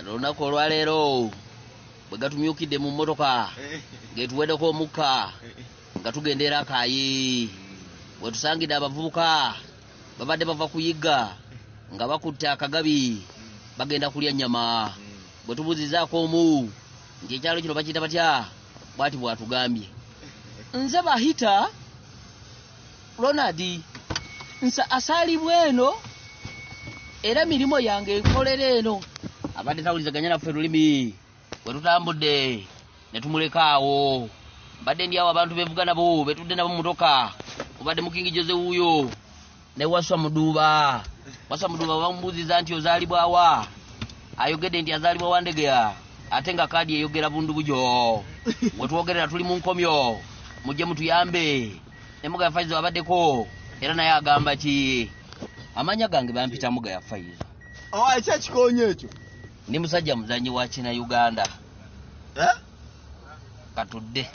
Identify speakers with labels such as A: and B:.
A: olunaku olwaleero bwe gatumyukidde mu mmotoka getuweddeko omukka nga tugendera akaayi bwe tusangidde abavubuka babadde bava kuyigga nga bakutte akagabi bagenda kulya nnyama bwe tubuuzizaako omu nti ekyalo kino bakiyita batya bw'ati bw'atugambye nze bahita Ronald asaalibwa eno era mirimo yange nkolera eno abadde tawulizaganya naffe lulimi bwe tutambudde ne tumuleka awo mbadde ndi awo abantu bevuga nabo betudde nabo mu motoka obadde mukingijjoze wuuyo ne waswa muduuba bamubuuziza nti ozaalibwawa ayogedde nti azaalibwa wa Ndegeya ate nga kaadi eyogera bundu bujo bwe twogerera tuli mu nkomyo mujje mutuyambe ne Mugaya Faizo abaddeko era naye agamba ki amanya gange bampita Mugaya Faizo
B: ekyo kikonye ekyo
A: ni musajja muzanyi wa Kina Uganda
B: katudde